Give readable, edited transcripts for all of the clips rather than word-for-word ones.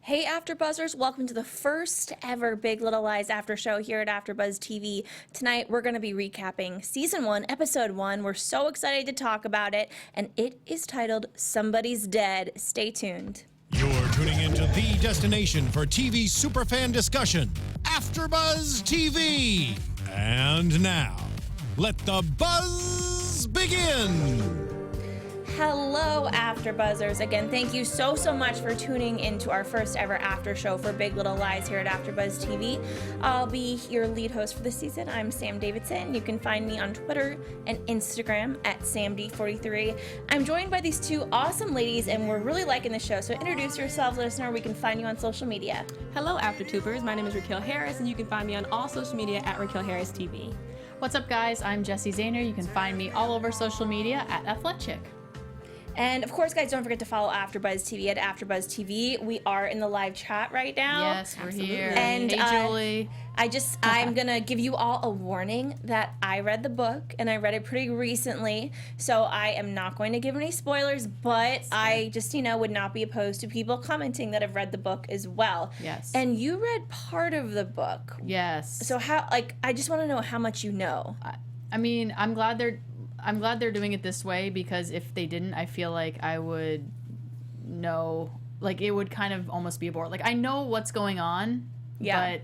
Hey AfterBuzzers, welcome to the first ever Big Little Lies after show here at AfterBuzz TV. Tonight we're going to be recapping Season 1, Episode 1. We're so excited to talk about it, and it is titled Somebody's Dead. Stay tuned. You're tuning into the destination for TV superfan discussion, AfterBuzz TV. And now, let the buzz begin. Hello, AfterBuzzers. Again, thank you so much for tuning into our first ever after show for Big Little Lies here at AfterBuzz TV. I'll be your lead host for this season. I'm Sam Davidson. You can find me on Twitter and Instagram at SamD43. I'm joined by these two awesome ladies, and we're really liking the show. So introduce yourselves. Let us know where we can find you on social media. Hello, AfterTubers. My name is Raquel Harris, and you can find me on all social media at Raquel Harris TV. What's up, guys? I'm Jessie Zahner. You can find me all over social media at Athletic. And of course, guys, don't forget to follow AfterBuzz TV at AfterBuzz TV. We are in the live chat right now. Yes, we're here. And hey, Julie. I'm gonna give you all a warning that I read the book and I read it pretty recently, so I am not going to give any spoilers. But I just, would not be opposed to people commenting that have read the book as well. Yes. And you read part of the book. Yes. So I just want to know how much you know. I mean, I'm glad they're doing it this way, because if they didn't, I feel like I would know, like it would kind of almost be a bore. Like I know what's going on, but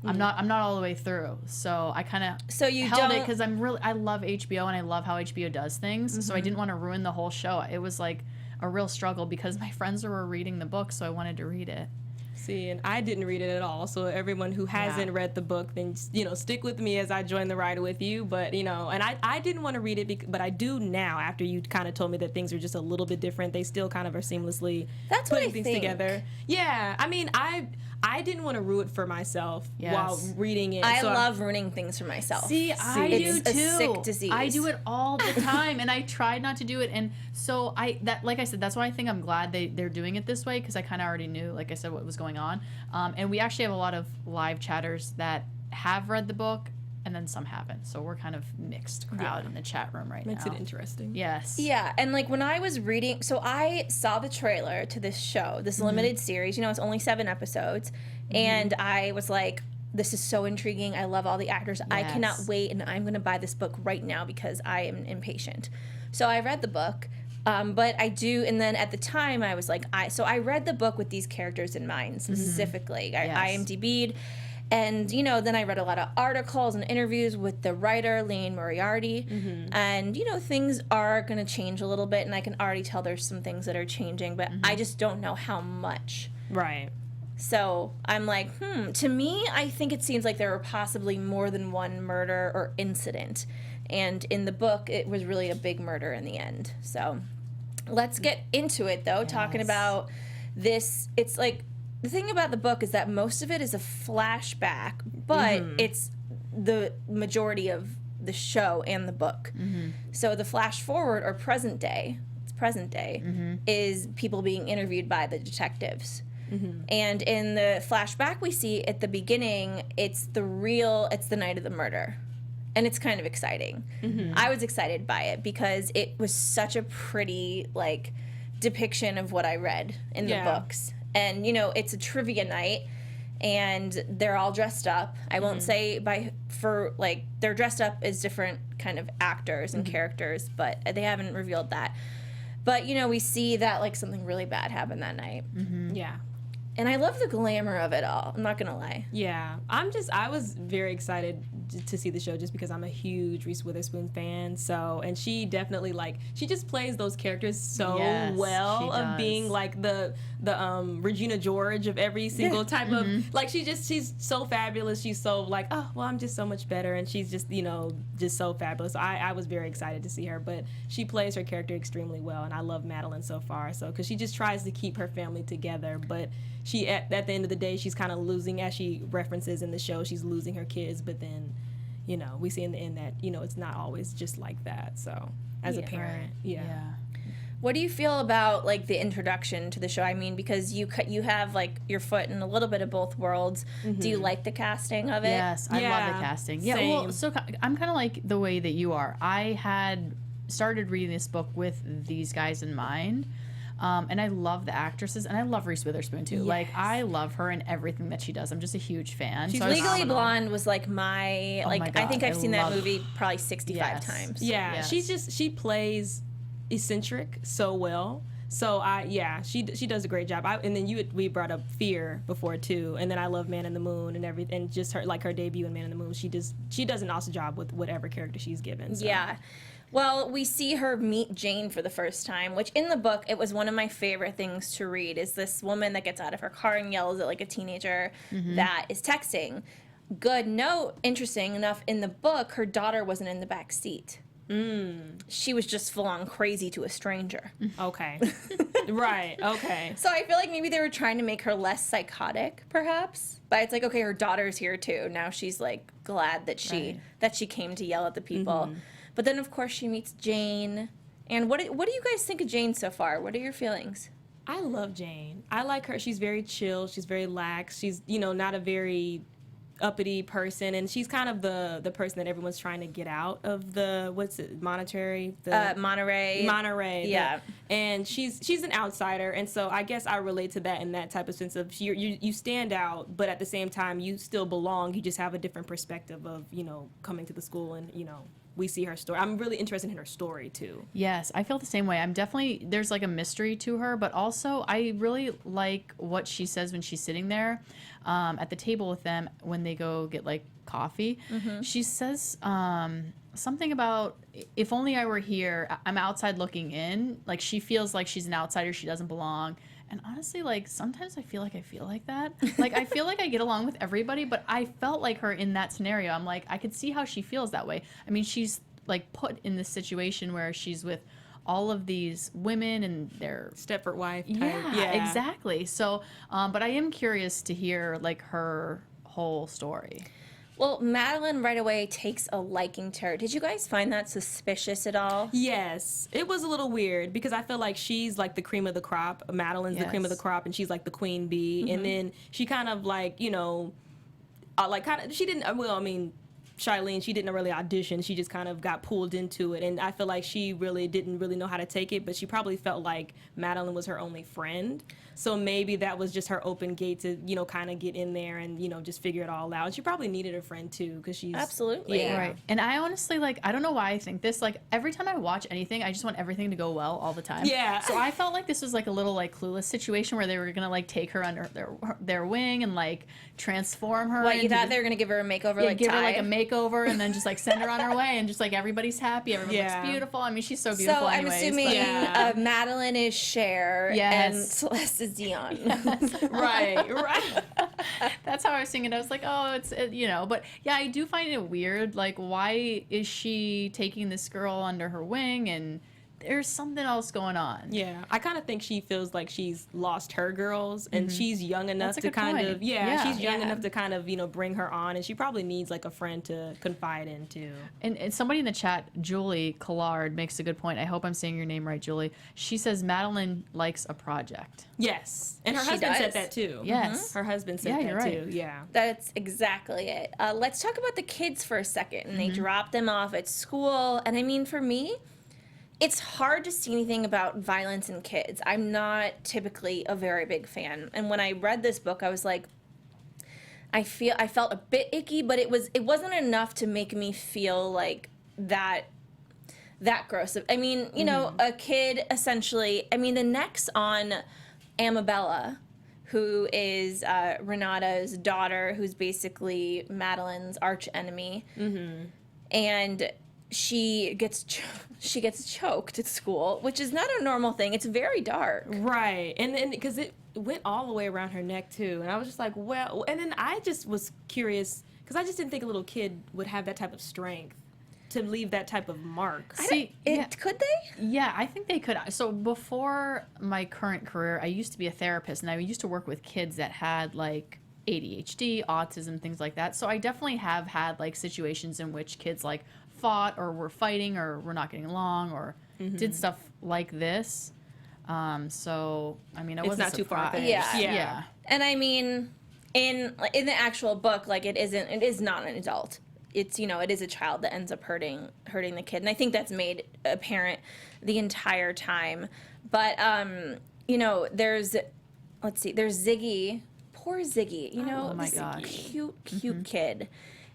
I'm not all the way through. So I kind of held it because I love HBO and I love how HBO does things. Mm-hmm. So I didn't want to ruin the whole show. It was like a real struggle because my friends were reading the book, so I wanted to read it. See, and I didn't read it at all. So everyone who hasn't read the book, then stick with me as I join the ride with you. But and I didn't want to read it, but I do now. After you kind of told me that things are just a little bit different, they still kind of are seamlessly putting things together. Yeah, I mean, I didn't want to ruin it for myself while reading it. I love ruining things for myself. See, I do too. It's a sick disease. I do it all the time, and I tried not to do it. And so like I said, that's why I think I'm glad they're doing it this way, because I kind of already knew, like I said, what was going on. And we actually have a lot of live chatters that have read the book, and then some haven't. So we're kind of mixed crowd in the chat room right now. Makes it interesting. Yes. Yeah, and when I was reading, so I saw the trailer to this show, this limited series. It's only 7 episodes, and I was like, this is so intriguing. I love all the actors. Yes. I cannot wait, and I'm going to buy this book right now because I am impatient. So I read the book. But I do, and then at the time I was like, I read the book with these characters in mind specifically. I IMDb'd, and then I read a lot of articles and interviews with the writer Liane Moriarty, and things are going to change a little bit, and I can already tell there's some things that are changing, but I just don't know how much. Right. So I'm like, to me, I think it seems like there were possibly more than one murder or incident, and in the book it was really a big murder in the end. So let's get into it, though, talking about this. It's like, the thing about the book is that most of it is a flashback, but it's the majority of the show and the book. So the flash forward, or present day, is people being interviewed by the detectives. And in the flashback we see at the beginning, it's the night of the murder. And it's kind of exciting. I was excited by it because it was such a pretty depiction of what I read in the books. And it's a trivia night, and they're all dressed up. I won't say they're dressed up as different kind of actors and characters, but they haven't revealed that. But we see that something really bad happened that night. Yeah. And I love the glamour of it all. I'm not gonna lie. Yeah, I was very excited to see the show just because I'm a huge Reese Witherspoon fan. So, and she definitely she just plays those characters so well, of being the Regina George of every single type of she's so fabulous. She's so oh well, I'm just so much better, and she's just just so fabulous. So I was very excited to see her, but she plays her character extremely well, and I love Madeline so far. So because she just tries to keep her family together, but she at the end of the day, she's kind of losing, as she references in the show, she's losing her kids. But then, we see in the end that it's not always just like that. So as a parent, What do you feel about the introduction to the show? I mean, because you have your foot in a little bit of both worlds. Do you like the casting of it? Yes, I love the casting. Yeah, same. well, so I'm kind of like the way that you are. I had started reading this book with these guys in mind. And I love the actresses, and I love Reese Witherspoon too. Yes. Like, I love her in everything that she does. I'm just a huge fan. She's So I was- Legally Blonde was like my my I God, think I've seen that love- movie probably 65 Yes. times. Yeah, Yes. she plays eccentric so well. So she does a great job. And then we brought up Fear before too, and then I love Man in the Moon and everything. And just her debut in Man in the Moon, she does an awesome job with whatever character she's given. So. Yeah. Well, we see her meet Jane for the first time, which in the book, it was one of my favorite things to read, is this woman that gets out of her car and yells at like a teenager that is texting. Good note, interesting enough, in the book, her daughter wasn't in the back seat. She was just full on crazy to a stranger. Okay. Right. Okay. So I feel like maybe they were trying to make her less psychotic, perhaps. But it's like, okay, her daughter's here too. Now she's like glad that she came to yell at the people. But then of course she meets Jane. And what do you guys think of Jane so far? What are your feelings? I love Jane. I like her. She's very chill. She's very lax. She's, not a very uppity person, and she's kind of the person that everyone's trying to get out of the Monterey. Yeah. And she's an outsider, and so I guess I relate to that in that type of sense of you stand out, but at the same time you still belong. You just have a different perspective of coming to the school, and we see her story. I'm really interested in her story too. Yes, I feel the same way. There's like a mystery to her, but also I really like what she says when she's sitting there at the table with them when they go get like coffee. She says something about, if only I were here, I'm outside looking in. Like, she feels like she's an outsider, she doesn't belong. And honestly, like, sometimes I feel like that. Like, I feel like I get along with everybody, but I felt like her in that scenario. I'm like, I could see how she feels that way. I mean, she's, like, put in this situation where she's with all of these women and their... Stepford wife type. Yeah, exactly. So, but I am curious to hear, like, her whole story. Well, Madeline right away takes a liking to her. Did you guys find that suspicious at all? Yes. It was a little weird because I feel like she's like the cream of the crop. Madeline's the cream of the crop, and she's like the queen bee. And then she kind of like, she didn't, well, I mean, Charlene, she didn't really audition. She just kind of got pulled into it. And I feel like she really didn't really know how to take it, but she probably felt like Madeline was her only friend. So maybe that was just her open gate to, kind of get in there and, just figure it all out. And she probably needed a friend too, because she's... Absolutely. Yeah. Right. And I honestly, like, I don't know why I think this. Like, every time I watch anything, I just want everything to go well all the time. Yeah. So I felt like this was, like, a little, like, Clueless situation where they were going to, like, take her under their wing and, like, transform her. What, you thought they were going to give her a makeover, like give Ty? her, like, a makeover and then just, like, send her on her way and just, like, everybody's happy. Everyone looks beautiful. I mean, she's so beautiful So I'm anyways, assuming but- Madeline is Cher Yes. and Celeste is Dion. Right. That's how I was thinking. I was like, oh, it's, but yeah, I do find it weird. Like, why is she taking this girl under her wing? And there's something else going on. Yeah, I kind of think she feels like she's lost her girls, and she's young enough That's a to good kind point. of, she's young enough to kind of, bring her on, and she probably needs like a friend to confide in too. And somebody in the chat, Julie Collard, makes a good point. I hope I'm saying your name right, Julie. She says Madeline likes a project. Yes, and her She husband does. said that too. Yes. Her husband said Yeah, that you're right. too. Yeah. That's exactly it. Let's talk about the kids for a second. And they drop them off at school. And I mean, for me, it's hard to see anything about violence in kids. I'm not typically a very big fan. And when I read this book, I was like, I felt a bit icky, but it wasn't enough to make me feel like that gross. I mean, a kid essentially, I mean, the neck's on Amabella, who is Renata's daughter, who's basically Madeline's arch enemy. And she gets choked at school, which is not a normal thing. It's very dark. Right, and because it went all the way around her neck too, and I was just like, well, and then I just was curious because I just didn't think a little kid would have that type of strength to leave that type of mark. Could they? Yeah, I think they could. So before my current career, I used to be a therapist, and I used to work with kids that had, like, ADHD, autism, things like that. So I definitely have had, like, situations in which kids, like, fought or were fighting or were not getting along or did stuff like this. So, I mean, I wasn't not too far surprised. fetched. Yeah. And I mean, in the actual book, like, it is not an adult. It's, it is a child that ends up hurting the kid. And I think that's made apparent the entire time. But you know, there's Ziggy. Poor Ziggy. You know, Oh my this gosh. cute kid.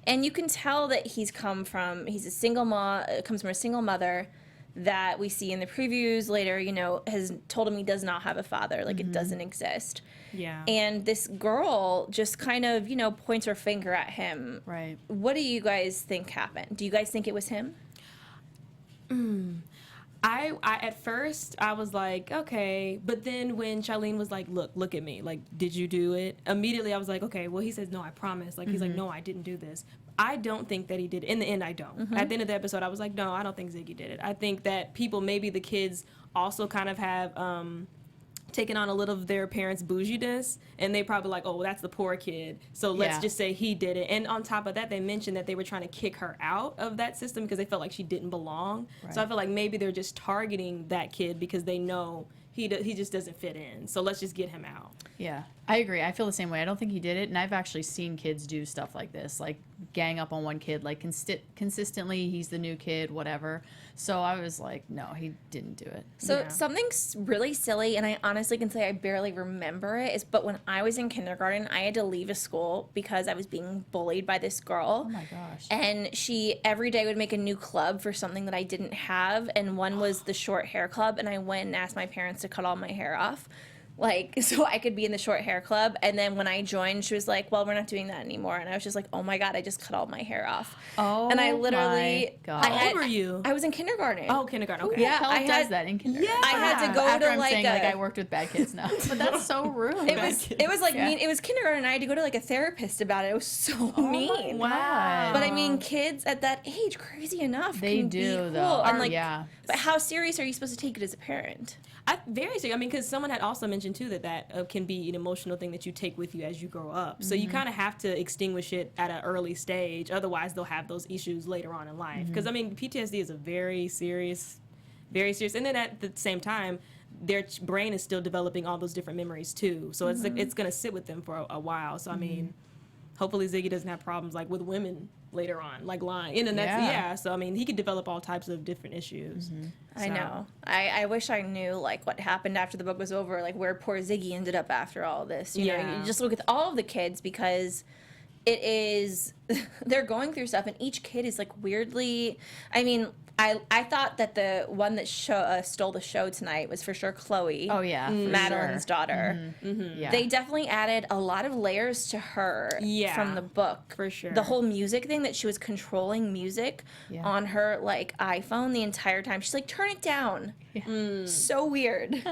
And you can tell that he's a single mom, comes from a single mother that we see in the previews later, you know, has told him he does not have a father, like it doesn't exist. Yeah. And this girl just kind of, you know, points her finger at him. Right. What do you guys think happened? Do you guys think it was him? I at first I was like, okay, but then when Charlene was like, look at me, like, did you do it? Immediately I was like, okay, well, he says, no, I promise. Like, he's like, no, I didn't do this. I don't think that he did it. In the end, I don't. At the end of the episode, I was like, no, I don't think Ziggy did it. I think that people, maybe the kids also kind of have taken on a little of their parents' bouginess, and they probably like, oh, well, that's the poor kid, so let's just say he did it. And on top of that, they mentioned that they were trying to kick her out of that system because they felt like she didn't belong. Right. So I feel like maybe they're just targeting that kid because they know he just doesn't fit in, so let's just get him out. Yeah, I agree. I feel the same way. I don't think he did it, and I've actually seen kids do stuff like this, like gang up on one kid, like consistently, he's the new kid, whatever. So I was like, no, he didn't do it. So something really silly, and I honestly can say I barely remember it, but when I was in kindergarten, I had to leave a school because I was being bullied by this girl. Oh my gosh. And she every day would make a new club for something that I didn't have, and one was the short hair club, and I went and asked my parents to cut all my hair off. Like, so I could be in the short hair club. And then when I joined, she was like, well, we're not doing that anymore. And I was just like, oh my God, I just cut all my hair off. Oh, and I literally, my God. How old were you? I was in kindergarten. Oh, kindergarten. Okay. Who the hell I does had- that in kindergarten? I had to go After to I'm like saying, a, like I worked with bad kids now, but that's so rude. it was like mean. It was kindergarten. And I had to go to like a therapist about it. It was so mean. Wow. But I mean, kids at that age, crazy enough, They can do, be cool. though. And like, Yeah. But how serious are you supposed to take it as a parent? Very serious. I mean, because someone had also mentioned too that can be an emotional thing that you take with you as you grow up. So you kind of have to extinguish it at an early stage. Otherwise, they'll have those issues later on in life. Because I mean, PTSD is a very serious. And then at the same time, their brain is still developing all those different memories too. So it's like, it's gonna sit with them for a while. So I mean, hopefully Ziggy doesn't have problems like with women later on, like lying. And that's, so I mean, he could develop all types of different issues. I know. I wish I knew like what happened after the book was over, like where poor Ziggy ended up after all this. You know, you just look at all of the kids because it is they're going through stuff, and each kid is like weirdly. I mean, I thought that the one that stole the show tonight was for sure Chloe. Oh yeah, for Madeline's sure. daughter. Yeah. They definitely added a lot of layers to her from the book. For sure. The whole music thing, that she was controlling music Yeah. on her like iPhone the entire time. She's like, turn it down. So weird.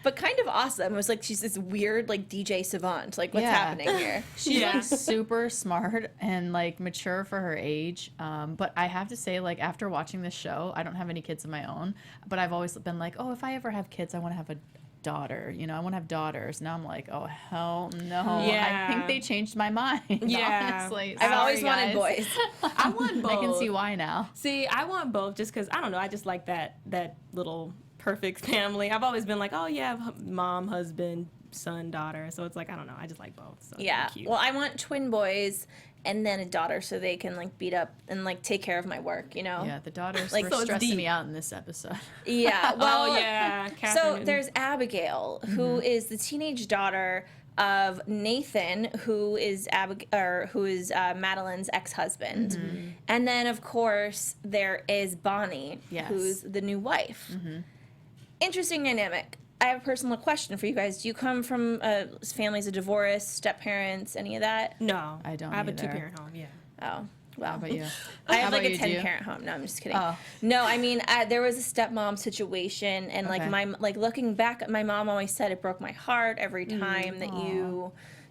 But kind of awesome. It was like she's this weird like DJ savant. Like, what's Yeah. happening here? She's like super smart and like mature for her age. But I have to say, like after watching this show, I don't have any kids of my own, but I've always been like, oh, if I ever have kids, I want to have a daughter. You know, I want to have daughters. Now I'm like, oh hell no. Yeah. I think they changed my mind. Yeah. Honestly, I've always Sorry, wanted guys. boys. I want both. I can see why now. See, I want both just because, I don't know, I just like that little perfect family. I've always been like, oh yeah, mom, husband, son, daughter. So it's like, I don't know, I just like both. So Yeah. they're cute. Well, I want twin boys and then a daughter so they can like beat up and like take care of my work, you know? Yeah, the daughters Like, were so it's stressing deep. me out in this episode. Yeah. Well, oh yeah. So Catherine. there's Abigail, who is the teenage daughter of Nathan, who is Madeline's ex-husband, and then of course there is Bonnie, Yes. who's the new wife. Interesting dynamic. I have a personal question for you guys. Do you come from families of divorce, step parents, any of that? No, I don't I have a either. 2-parent home. Yeah. Oh, well. How about you? I How have like about a you, do you? 10-parent home. No, I'm just kidding. Oh. No, I mean, there was a stepmom situation, and like Okay. looking back, my mom always said it broke my heart every time that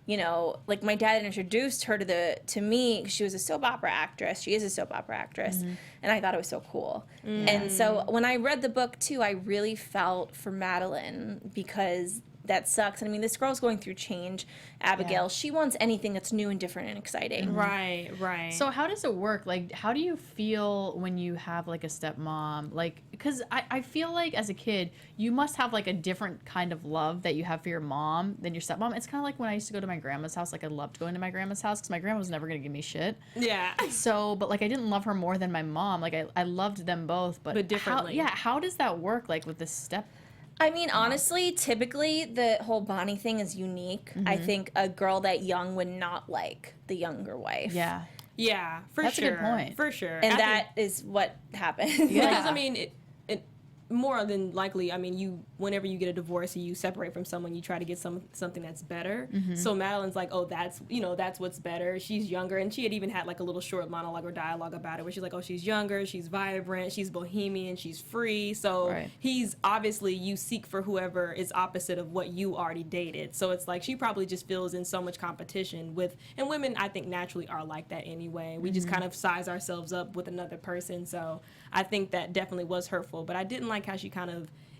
you know, like my dad introduced her to me. She was a soap opera actress. She is a soap opera actress, and I thought it was so cool. And so when I read the book too, I really felt for Madeline because that sucks. And I mean, this girl's going through change. Abigail, Yeah. she wants anything that's new and different and exciting. Right. Right. So how does it work? Like, how do you feel when you have like a stepmom? Like, because I feel like as a kid, you must have like a different kind of love that you have for your mom than your stepmom. It's kind of like when I used to go to my grandma's house. Like, I loved going to my grandma's house because my grandma was never going to give me shit. yeah. So, but like, I didn't love her more than my mom. Like, I loved them both, but But differently. How does that work? Like with the step? I mean, honestly, typically the whole Bonnie thing is unique. I think a girl that young would not like the younger wife. Yeah. Yeah, for That's sure. a good point. For sure. And that is what happened. Yeah. Because, I mean, it more than likely, I mean, whenever you get a divorce and you separate from someone, you try to get something that's better. So Madeline's like, oh, that's what's better. She's younger, and she had even had like a little short monologue or dialogue about it, where she's like, oh, she's younger, she's vibrant, she's bohemian, she's free. So he's obviously, you seek for whoever is opposite of what you already dated. So it's like she probably just feels in so much competition with, and women I think naturally are like that anyway. We just kind of size ourselves up with another person. So I think that definitely was hurtful, but I didn't like how she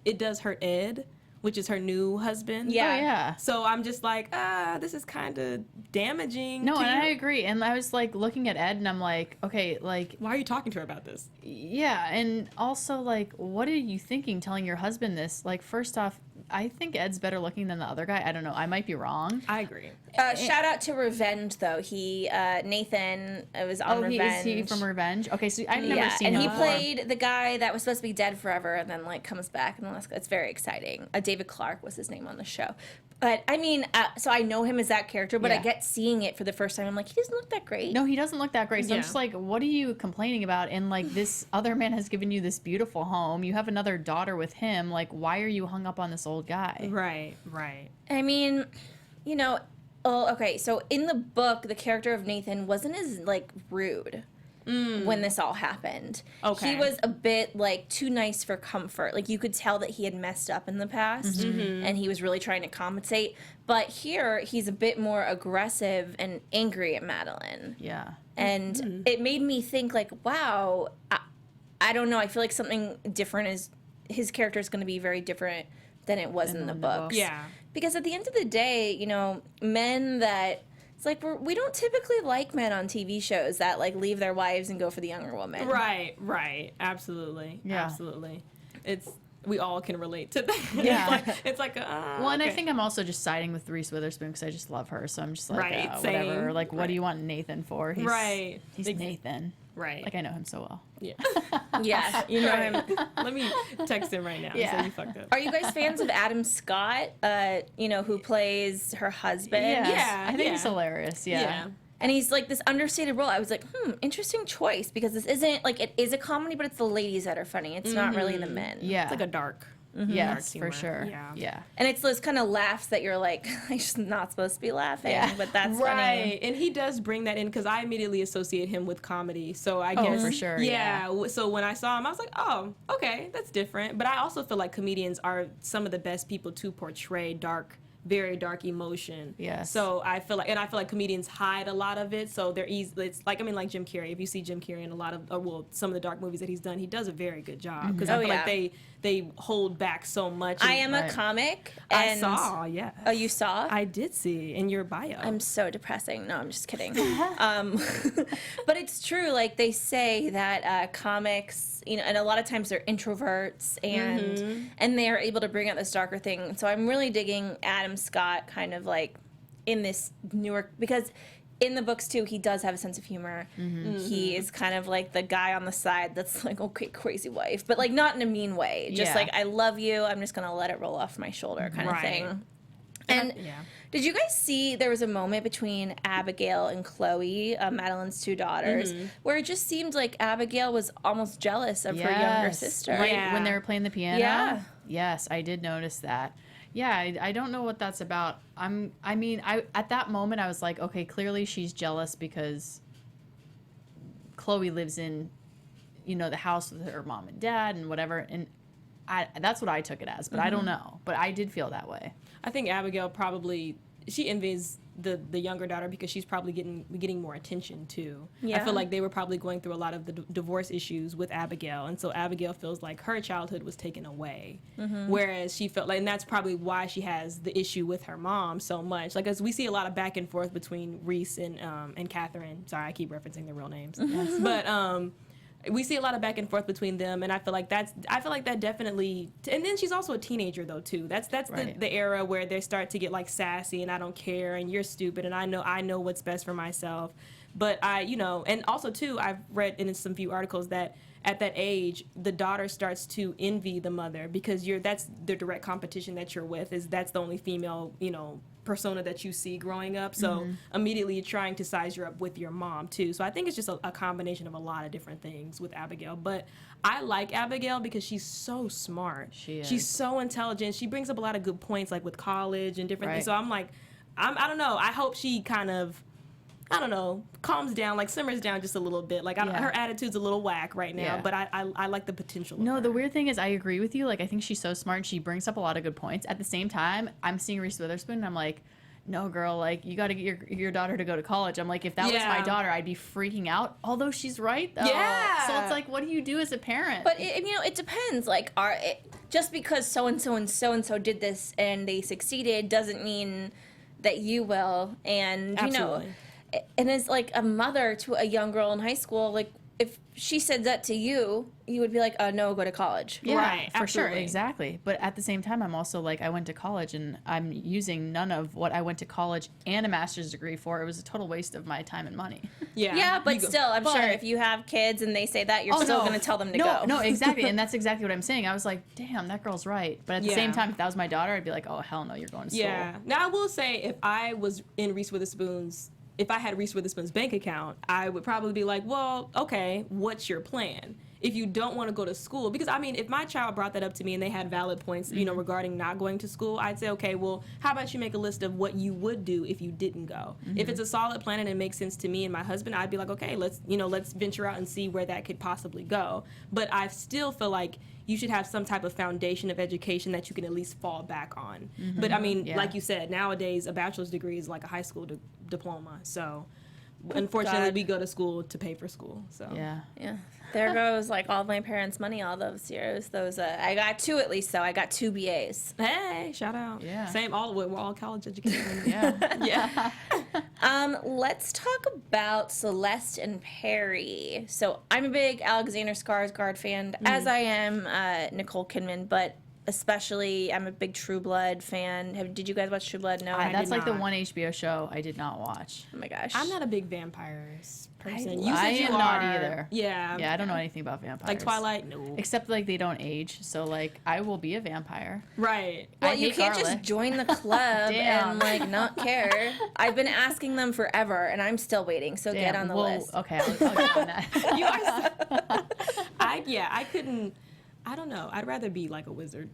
it does hurt Ed, which is her new husband. Yeah. Oh, yeah. So I'm just like, this is kind of damaging. No, and I agree. And I was like looking at Ed and I'm like, okay, like, why are you talking to her about this? Yeah. And also, like, what are you thinking telling your husband this? Like, first off, I think Ed's better looking than the other guy. I don't know. I might be wrong. I agree. Shout out to Revenge, though. Nathan was on Revenge. Is he from Revenge? Okay, so I've never seen him. And he before. played the guy that was supposed to be dead forever and then, like, comes back. And it's very exciting. David Clark was his name on the show. But, I mean, so I know him as that character, but I get seeing it for the first time. I'm like, he doesn't look that great. No, he doesn't look that great. So I'm just like, what are you complaining about? And, like, this other man has given you this beautiful home. You have another daughter with him. Like, why are you hung up on this old guy? Right. I mean, okay, so in the book, the character of Nathan wasn't as, like, rude when this all happened. Okay. He was a bit, like, too nice for comfort. Like, you could tell that he had messed up in the past, and he was really trying to compensate. But here, he's a bit more aggressive and angry at Madeline. Yeah. And it made me think, like, wow, I don't know. I feel like something different is, his character is going to be very different than it was in the books. Yeah. Because at the end of the day, men that, it's like, we don't typically like men on TV shows that, like, leave their wives and go for the younger woman. Right. Absolutely. Yeah. Absolutely. We all can relate to that. Yeah. It's like well, and I think I'm also just siding with Reese Witherspoon because I just love her. So I'm just like, whatever. Same. Like, what do you want Nathan for? He's He's Nathan. Right. Like, I know him so well. Yeah. Yeah, you know him. Let me text him right now. Yeah. So you fucked up. Are you guys fans of Adam Scott, who plays her husband? Yeah. I think he's hilarious. Yeah. And he's like this understated role. I was like, interesting choice, because this isn't, like, it is a comedy, but it's the ladies that are funny. It's not really the men. Yeah. It's like a dark. Yes, humor. for sure. Yeah. And it's those kind of laughs that you're like, I'm just not supposed to be laughing, but that's right. funny. And he does bring that in because I immediately associate him with comedy. So I guess for sure. Yeah. So when I saw him, I was like, oh, okay, that's different. But I also feel like comedians are some of the best people to portray very dark emotion. Yes. So I feel like comedians hide a lot of it. So they're easy. It's like, like Jim Carrey. If you see Jim Carrey in a lot of, some of the dark movies that he's done, he does a very good job. Because I feel like they hold back so much. I am a comic. And I saw, yeah. Oh, you saw? I did see in your bio. I'm so depressing. No, I'm just kidding. But it's true. Like, they say that comics, and a lot of times they're introverts, and they are able to bring out this darker thing. So I'm really digging Adam Scott kind of like in this newer, because in the books too, he does have a sense of humor. He is kind of like the guy on the side that's like, okay, crazy wife, but like not in a mean way. Just like, I love you, I'm just gonna let it roll off my shoulder kind of thing. And did you guys see there was a moment between Abigail and Chloe, Madeline's two daughters, where it just seemed like Abigail was almost jealous of her younger sister? Right, when they were playing the piano? Yeah. Yes, I did notice that. Yeah, I don't know what that's about. At that moment, I was like, okay, clearly she's jealous because Chloe lives in, the house with her mom and dad and whatever. And that's what I took it as, but I don't know. But I did feel that way. I think Abigail she envies the younger daughter because she's probably getting more attention too. I feel like they were probably going through a lot of the divorce issues with Abigail, and so Abigail feels like her childhood was taken away, whereas she felt like, and that's probably why she has the issue with her mom so much. Like, as we see a lot of back and forth between Reese and Catherine. Sorry, I keep referencing their real names, but we see a lot of back and forth between them, and I feel like that definitely. And then she's also a teenager though too. That's right. the era where they start to get like sassy and I don't care and you're stupid and I know what's best for myself. But and also too, I've read in some few articles that at that age, the daughter starts to envy the mother because that's the direct competition that you're with, that's the only female, persona that you see growing up. So immediately you're trying to size her up with your mom too. So I think it's just a combination of a lot of different things with Abigail. But I like Abigail because she's so smart. She is. She's so intelligent. She brings up a lot of good points, like with college and different things. So I'm like, I don't know. I hope she kind of, calms down, like simmers down just a little bit. Like her attitude's a little whack right now, but I like the potential. No, the weird thing is I agree with you. Like, I think she's so smart and she brings up a lot of good points. At the same time, I'm seeing Reese Witherspoon and I'm like, no, girl, like, you got to get your daughter to go to college. I'm like, if that was my daughter, I'd be freaking out. Although she's right, though. Yeah. So it's like, what do you do as a parent? But, it depends. Like, just because so-and-so and so-and-so did this and they succeeded doesn't mean that you will. And, Absolutely. And as, like, a mother to a young girl in high school, like, if she said that to you, you would be like, no, go to college. Yeah, right, for absolutely. sure, exactly. But at the same time, I'm also like, I went to college and I'm using none of what I went to college and a master's degree for. It was a total waste of my time and money. Yeah, but still, I'm sure if you have kids and they say that, you're still going to tell them to go. No, exactly. And that's exactly what I'm saying. I was like, damn, that girl's right. But at the same time, if that was my daughter, I'd be like, oh, hell no, you're going to school. Yeah. Now, I will say, if I had Reese Witherspoon's bank account, I would probably be like, well, okay, what's your plan? If you don't want to go to school, because if my child brought that up to me and they had valid points, regarding not going to school, I'd say, okay, well, how about you make a list of what you would do if you didn't go? If it's a solid plan and it makes sense to me and my husband, I'd be like, okay, let's venture out and see where that could possibly go. But I still feel like you should have some type of foundation of education that you can at least fall back on. But like you said, nowadays a bachelor's degree is like a high school diploma. So unfortunately, we go to school to pay for school. So yeah. There goes like all my parents' money all those years. I got 2 at least, though. I got 2 BAs. Hey, shout out. Yeah. Same. We're all college educated. Yeah. Let's talk about Celeste and Perry. So I'm a big Alexander Skarsgård fan, as I am Nicole Kidman, but especially I'm a big True Blood fan. Did you guys watch True Blood? No, That's like the one HBO show I did not watch. Oh my gosh. I'm not a big vampires person. I am not either. Yeah. Yeah, I don't know anything about vampires. Like Twilight? No. Except like they don't age, so like I will be a vampire. Right. Well, I you hate can't garlic. just join the club and like not care. I've been asking them forever, and I'm still waiting. So get on the list. Okay, I'll get on that. You are. I couldn't. I don't know. I'd rather be like a wizard.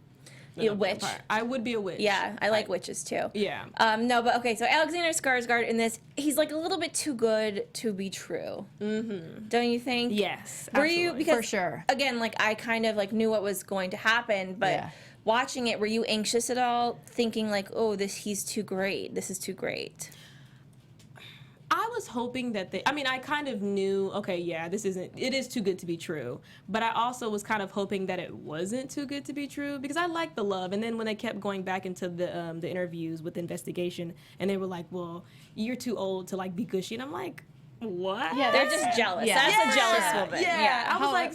A witch. Vampire. I would be a witch. Yeah, I like witches too. Yeah. No, but okay. So Alexander Skarsgård in this, he's like a little bit too good to be true. Mm-hmm. Don't you think? Yes. Were you? Because for sure. Again, like I kind of like knew what was going to happen, but watching it, were you anxious at all, thinking like, oh, he's too great. This is too great. I was hoping that I kind of knew, okay, yeah, it is too good to be true. But I also was kind of hoping that it wasn't too good to be true because I liked the love. And then when they kept going back into the interviews with the investigation and they were like, well, you're too old to like be gushy. And I'm like, what? Yeah, they're just jealous. Yeah. That's a jealous woman. Yeah. I was like,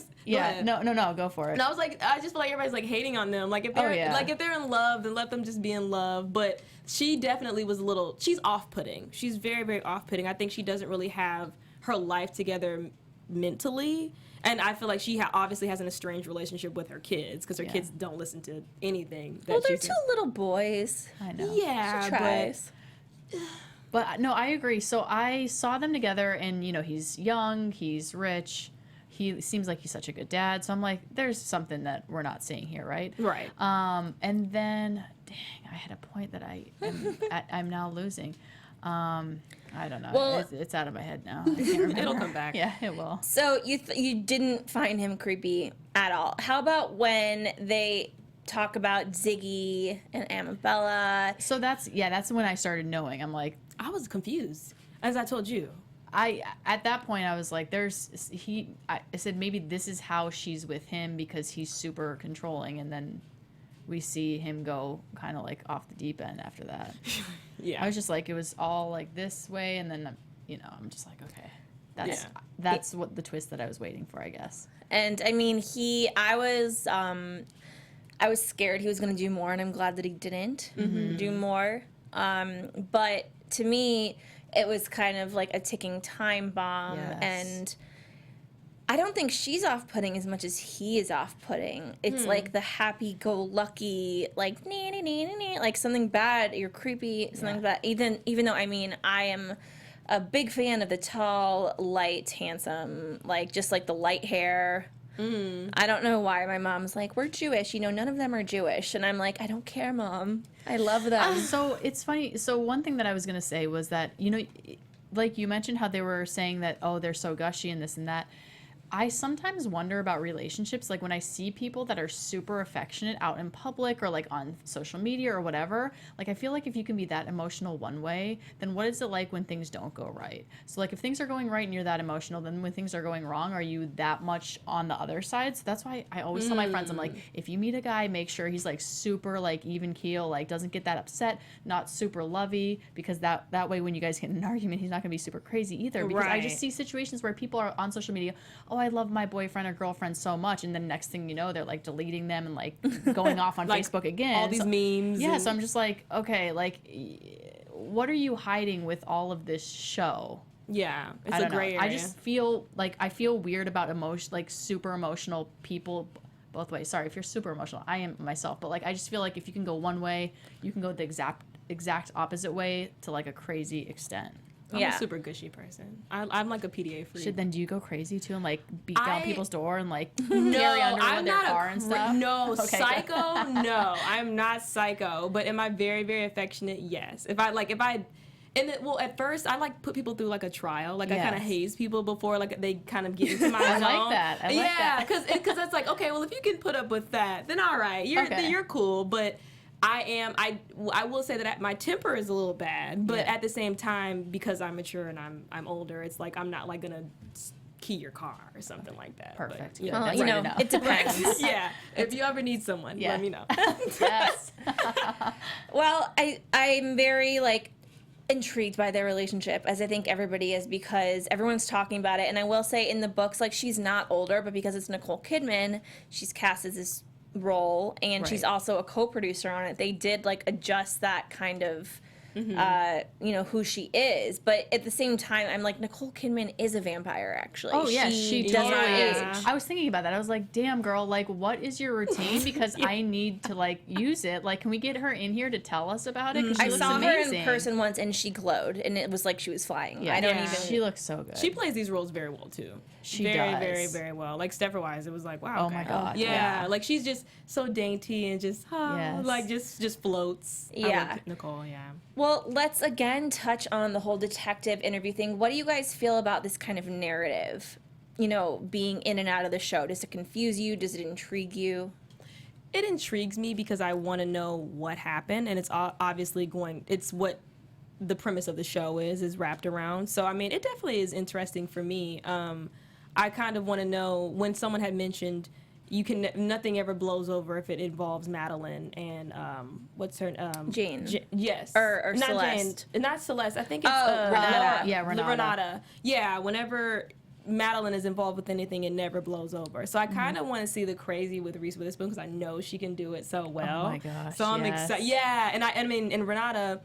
no, go for it. And I was like, I just feel like everybody's like hating on them. Like if they're if they're in love, then let them just be in love. But she definitely was she's off-putting. She's very, very off-putting. I think she doesn't really have her life together mentally. And I feel like she obviously has an estranged relationship with her kids because her kids don't listen to anything. Well, they're 2 little boys. I know. Yeah, she tries. But no, I agree. So I saw them together, and he's young, he's rich, he seems like he's such a good dad. So I'm like, there's something that we're not seeing here, right? Right. And then, dang, I had a point that I'm now losing. I don't know. Well, it's out of my head now. I can't remember. It'll come back. Yeah, it will. So you didn't find him creepy at all. How about when they talk about Ziggy and Amabella? So that's when I started knowing. I'm like, I was confused, as I told you. At that point I was like, I said maybe this is how she's with him because he's super controlling, and then we see him go kind of like off the deep end after that. Yeah. I was just like, it was all like this way, and then I'm just like, okay, that's what the twist that I was waiting for, I guess. And I mean, I was scared he was going to do more, and I'm glad that he didn't do more. But to me, it was kind of like a ticking time bomb, and I don't think she's off-putting as much as he is off-putting. It's like the happy-go-lucky, like, like something bad, you're creepy, something bad. Even though, I mean, I am a big fan of the tall, light, handsome, like, just like the light hair. I don't know why my mom's like, we're Jewish, you know, none of them are Jewish. And I'm like, I don't care, Mom. I love them. So it's funny. So one thing that I was going to say was that, you know, like you mentioned how they were saying that, oh, they're so gushy and this and that. I sometimes wonder about relationships, like when I see people that are super affectionate out in public or like on social media or whatever, like I feel like if you can be that emotional one way, then what is it like when things don't go right? So like if things are going right and you're that emotional, then when things are going wrong, are you that much on the other side? So that's why I always tell my friends, I'm like, if you meet a guy, make sure he's like super like even keel, like doesn't get that upset, not super lovey, because that way when you guys get in an argument, he's not gonna be super crazy either. Because I just see situations where people are on social media, oh, I love my boyfriend or girlfriend so much, and then next thing you know, they're like deleting them and like going off on like, Facebook again. All these memes. Yeah, so I'm just like, okay, like, what are you hiding with all of this show? Yeah, it's a gray area. I just feel like I feel weird about like super emotional people both ways. Sorry if you're super emotional. I am myself, but like I just feel like if you can go one way, you can go the exact opposite way to like a crazy extent. I'm a super gushy person. I'm like a PDA freak. Then do you go crazy too and like beat down people's door and like no, carry under I'm their not car and stuff? No, okay, psycho. No, I'm not psycho. But am I very, very affectionate? Yes. Well, at first I like put people through like a trial. Like I kind of haze people before like they kind of get into my zone. I like that. I like that. because it's like, okay, well if you can put up with that, then all right, you're cool. But I will say that my temper is a little bad, but at the same time, because I'm mature and I'm older, it's like I'm not like gonna key your car or something like that. Perfect. But, well, you know, it depends. Yeah. If you ever need someone, let me know. Yes. Well, I'm very like intrigued by their relationship, as I think everybody is, because everyone's talking about it. And I will say in the books, like she's not older, but because it's Nicole Kidman, she's cast as this role, and she's also a co-producer on it. They did like adjust that kind of you know, who she is, but at the same time I'm like, Nicole Kidman is a vampire actually. Oh yeah, she does not age. I was thinking about that. I was like, damn girl, like what is your routine? Because I need to like use it. Like, can we get her in here to tell us about it? Because I saw her in person once and she glowed and it was like she was flying. Yeah, she looks so good. She plays these roles very well too. She very, does. very, very well. Like Stepper-wise, it was like, wow. Oh my god. Yeah, like she's just so dainty and just like just floats. Yeah, I like Nicole. Yeah. Well, let's again touch on the whole detective interview thing. What do you guys feel about this kind of narrative? You know, being in and out of the show. Does it confuse you? Does it intrigue you? It intrigues me because I want to know what happened, and it's obviously it's what the premise of the show is wrapped around. So I mean, it definitely is interesting for me. I kind of want to know, when someone had mentioned nothing ever blows over if it involves Madeline and what's her Jane. Yes. Or not Celeste. Jane, not Celeste. I think it's Renata. Renata. Yeah, whenever Madeline is involved with anything, it never blows over. So I kind of want to see the crazy with Reese Witherspoon because I know she can do it so well. Oh my gosh. So I'm excited. Yeah, and I mean, and Renata,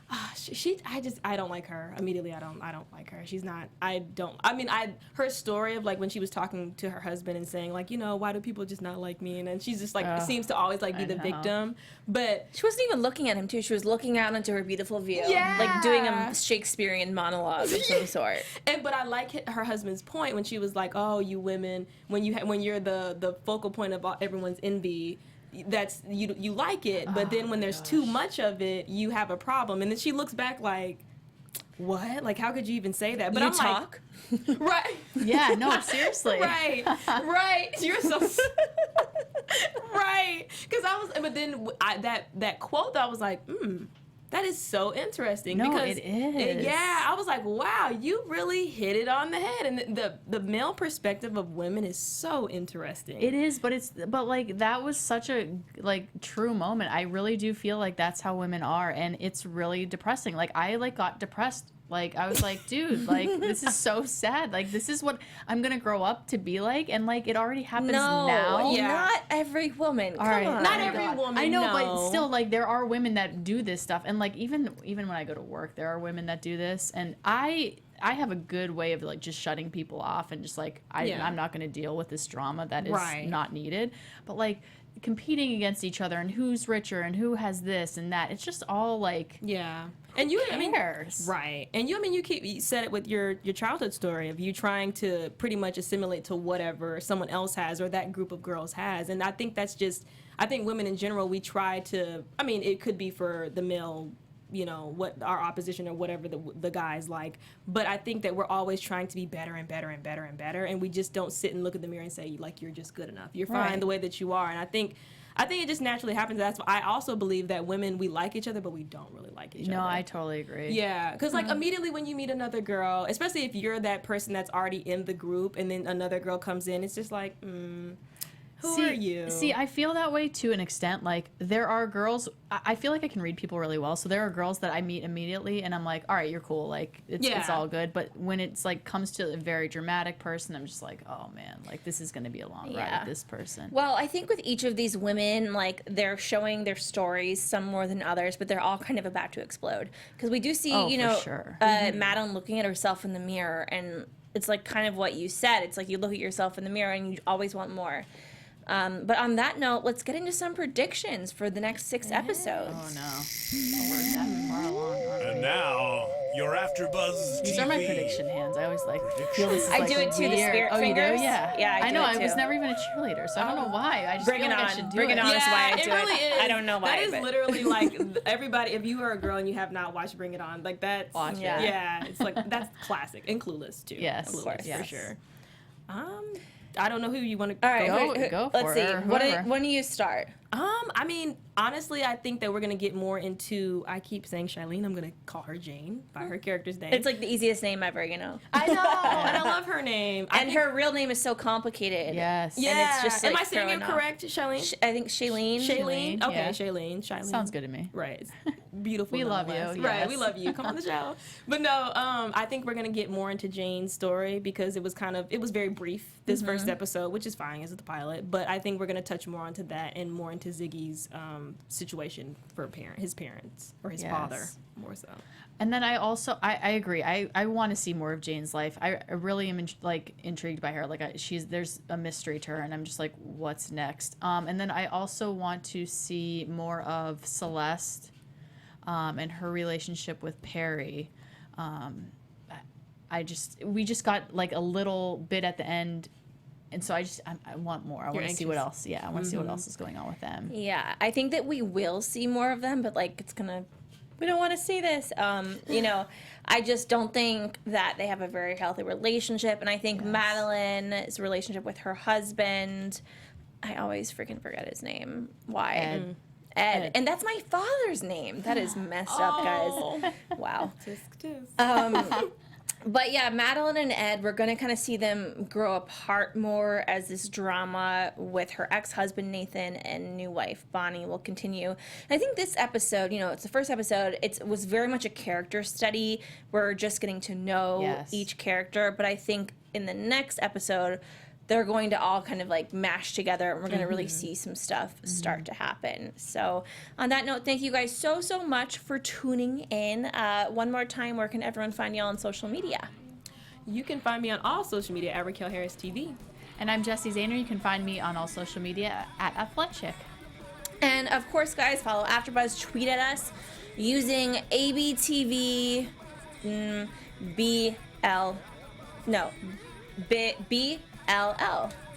I don't like her immediately. I don't like her. She's not. Her story of like when she was talking to her husband and saying like, you know, why do people just not like me? And then she's just like seems to always like be the victim. But she wasn't even looking at him too. She was looking out into her beautiful view, like doing a Shakespearean monologue of some sort. But I like her husband's point when she was like, oh, you women, when you're the focal point of everyone's envy. That's you like it, but then when there's too much of it, you have a problem. And then she looks back like, what? Like, how could you even say that? But you I'm talk? Like, right? Yeah, no, seriously. Right. You're so right. But then that quote, I was like, that is so interesting. No, because it is. I was like, wow, you really hit it on the head. And the male perspective of women is so interesting. It is, but like that was such a like true moment. I really do feel like that's how women are, and it's really depressing. Like I like got depressed Like, I was like, dude, like, this is so sad. Like, this is what I'm going to grow up to be like. And, like, it already happens now. Not every woman. All right. Come on. Not every woman. I know, no. but still, like, there are women that do this stuff. And, like, even when I go to work, there are women that do this. And I have a good way of, like, just shutting people off and just, like, I'm not going to deal with this drama that is not needed. But, like, competing against each other and who's richer and who has this and that, it's just all, like... Yeah. And you, cares? Right. And you said it with your childhood story of you trying to pretty much assimilate to whatever someone else has or that group of girls has. And I think that's just, I think women in general, we try to, I mean, it could be for the male, you know, what our opposition or whatever the guys like. But I think that we're always trying to be better and better and better and better. And we just don't sit and look in the mirror and say, like, you're just good enough. You're fine the way that you are. And I think it just naturally happens. That's why I also believe that women, we like each other, but we don't really like each other. No, I totally agree. Yeah, because like immediately when you meet another girl, especially if you're that person that's already in the group and then another girl comes in, it's just like, who are you? See, I feel that way to an extent. Like, there are girls, I feel like I can read people really well. So there are girls that I meet immediately and I'm like, all right, you're cool. Like, it's all good. But when it's like comes to a very dramatic person, I'm just like, oh man, like this is going to be a long ride with this person. Well, I think with each of these women, like, they're showing their stories, some more than others, but they're all kind of about to explode. Because we do see, Madeline looking at herself in the mirror, and it's like kind of what you said. It's like you look at yourself in the mirror and you always want more. But on that note, let's get into some predictions for the next 6 episodes. Oh no. We're that far along. And now, your AfterBuzz These TV. are my prediction hands. I always like feel this is I like do it too, the weird. spirit Oh, you do? fingers? Yeah. Yeah, I do know. it I was too. never even a cheerleader, so I don't know why. I just Bring feel it like I on. should do Bring it on. That's why I it do really it. is. I don't know why. That is but- literally like everybody. If you are a girl and you have not watched Bring It On, like that's Watch it. yeah, it's like that's classic and Clueless too. Yes, Clueless, of course. for Yes. sure. I don't know who you want to All right, Go let's for see. it, or whoever. When do you start? I mean, honestly, I think that we're gonna get more into. I keep saying Shailene. I'm gonna call her Jane by her character's name. It's like the easiest name ever, you know. I know, and I love her name. And her real name is so complicated. Yes. Yeah. And it's just like Am I saying throwing it off. correct, Shailene? I think Shailene. Shailene. Okay, yeah. Shailene. Sounds good to me. Right. It's beautiful. We love nonetheless. you, Right. yes. We love you. Come on the show. But no, I think we're gonna get more into Jane's story because it was very brief this first episode, which is fine as the pilot. But I think we're gonna touch more onto that and more into Ziggy's situation for his parents or his father more so. And then I also I agree. I want to see more of Jane's life. I really am intrigued by her. Like there's a mystery to her, and I'm just like, what's next? And then I also want to see more of Celeste, and her relationship with Perry. We just got like a little bit at the end. And so I want more. I want to see what else. Yeah, I want to see what else is going on with them. Yeah, I think that we will see more of them, but like we don't want to see this. I just don't think that they have a very healthy relationship, and I think Madeline's relationship with her husband, I always freaking forget his name. Why? Ed. And that's my father's name. That is messed up, guys. Wow. Tisk. But yeah, Madeline and Ed, we're going to kind of see them grow apart more as this drama with her ex-husband, Nathan, and new wife, Bonnie, will continue. I think this episode, it's the first episode, it was very much a character study. We're just getting to know each character. But I think in the next episode, they're going to all kind of like mash together, and we're going to really see some stuff start to happen. So on that note, thank you guys so much for tuning in. One more time, where can everyone find y'all on social media? You can find me on all social media at Raquel Harris TV. And I'm Jessie Zahner. You can find me on all social media at Athletic. And of course, guys, follow AfterBuzz. Tweet at us using ABTV BLL.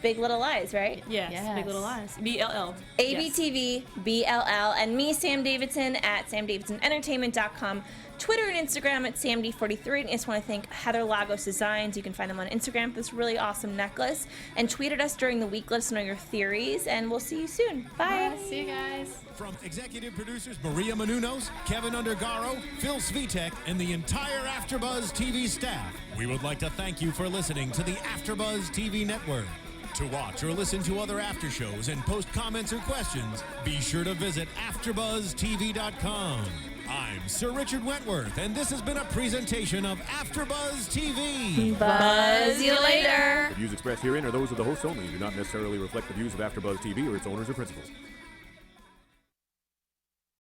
Big Little Lies, right? Yes. Big Little Lies. BLL. ABTV, BLL, and me, Sam Davidson, at SamDavidsonEntertainment.com. Twitter and Instagram at SamD43. And I just want to thank Heather Lagos Designs. You can find them on Instagram for this really awesome necklace. And tweet at us during the week. Let us know your theories, and we'll see you soon. Bye. See you guys. From executive producers Maria Menounos, Kevin Undergaro, Phil Svitek, and the entire AfterBuzz TV staff, we would like to thank you for listening to the AfterBuzz TV network. To watch or listen to other after shows and post comments or questions, be sure to visit AfterBuzzTV.com. I'm Sir Richard Wentworth, and this has been a presentation of AfterBuzz TV. Buzz you later. The views expressed herein are those of the hosts only and do not necessarily reflect the views of AfterBuzz TV or its owners or principals.